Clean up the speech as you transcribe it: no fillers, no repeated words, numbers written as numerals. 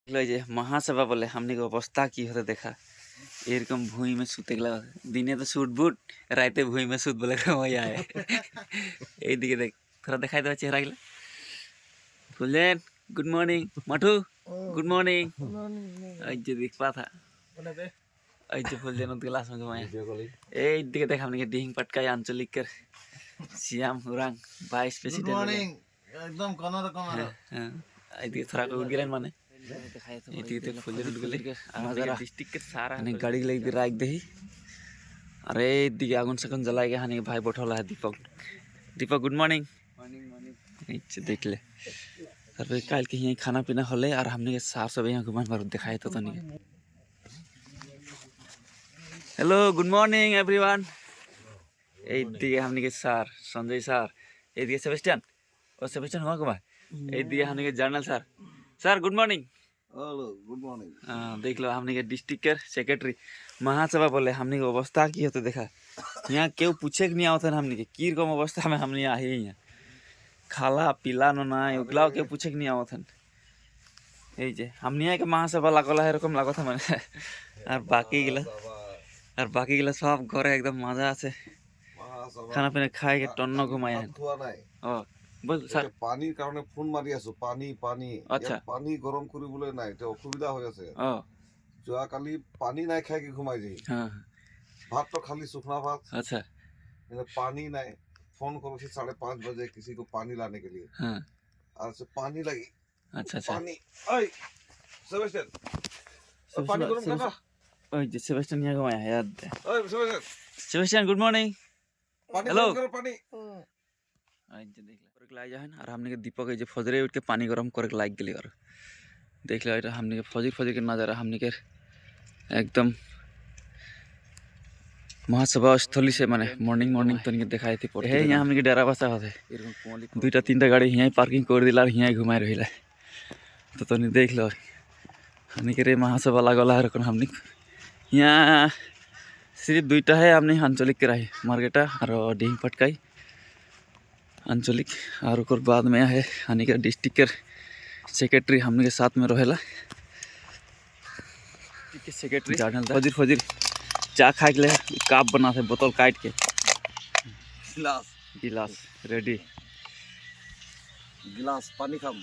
দেখলো যে মহাসভা বলে हमने के অবস্থা কি হতে দেখা এরকম ভুঁই में শুতে গেল দিনে তো শুট বুট রাতে ভুঁই में শুত বলে মজা আয় এইদিকে দেখ তোরা দেখাই দেওয়া চেহারা গুলো Phulen good morning মাঠু good morning এই যে দেখ পাথা এই যে ফুলজেন ক্লাস में घुमाया এই দিকে দেখ हमने के डिहिंग पटकाई आंचलिक Shyam Hurang vice president good morning एकदम कोना कोना हां এইদিকে थोड़ा को गिरन माने এইদিকে ফুলজেন উঠগলে আমাদের डिस्ट्रिक्ट के सारा ने गाड़ी लेके राख दही अरे এইদিকে আগুন সাগুন জ্বালাই গে হানি ভাই বঠলা है दीपक दीपक गुड मॉर्निंग मॉर्निंग मॉर्निंग अच्छा देख ले और फिर कल के यहीं खाना पीना होले और हमने के सार सब यहाँ घुमान बार दिखाए तो नहीं हेलो गुड मॉर्निंग एवरीवन এইদিকে हमने के सार संजय सर এইদিকে সেবাস্টিয়ান ও সেবাস্টিয়ান हुआ कमा এইদিকে हमने के journal sir sir good morning hello good morning देख लो हमने के डिस्ट्रिक्ट के सेक्रेटरी महासभा बोले हमने के अवस्था की होते देखा यहाँ क्यों पूछे कि नहीं आवत हमने के की रकम अवस्था में हमने आई यहाँ खाला पीला ना उगलाओ क्यों पूछे कि नहीं आवत এই যে हमने के महासभा लागला এরকম লাগত মানে আর বাকি গিলা সব ঘরে একদম মজা আছে খানা পিনা খাই के টন্ন ঘুমায় ও বল স্যার পানির কারণে ফোন মারি আছো পানি পানি আচ্ছা পানি গরম কৰিবলৈ নাই এটা অসুবিধা হৈ আছে ও যোৱা কালি পানি নাই খাই কি ঘুমাই যাই हाँ भात तो खाली सूखना भात अच्छा पानी नहीं फोन करो फिर 5:30 बजे किसी को पानी लाने के लिए हाँ आज से पानी लगी अच्छा अच्छा पानी ओए सेबेस्टियन पानी गरम करना ओए जे सेबेस्टियन यहाँ घुमाया है याद ओए सेबेस्टियन सेबेस्टियन गुड मॉर्निंग पानी हेलो गरम करो पानी आज जे देख ले करे लाई जाहन और हमने के दीपक जे फजरे उठ के पानी गरम करे लाइक गेली और देख लो এটা हमने के फजर के नजारा हमने के एकदम महासभा स्थली से माने मॉर्निंग तो नहीं दिखाई थी पड़े है यहाँ हमने के डेरा बसा होते दुईटा तीनटा गाड़ी यहाँ पार्किंग कर दिला यहाँ घुमाई रही तो नहीं देख लो हमने के रे महासभा लागला है हमने यहाँ सिर्फ दुईटा है हमने आंचलिक के रही मार्केटा और डिहिंग पटकाई आंचलिक और ओकर बाद में है हमने के डिस्ट्रिक्ट के सेक्रेटरी हमने के साथ में रहेला सेक्रेटरी फजीर फजीर चा खा के कप बनाते बोतल काट के गिलास गिलास रेडी गिलास पानी खाम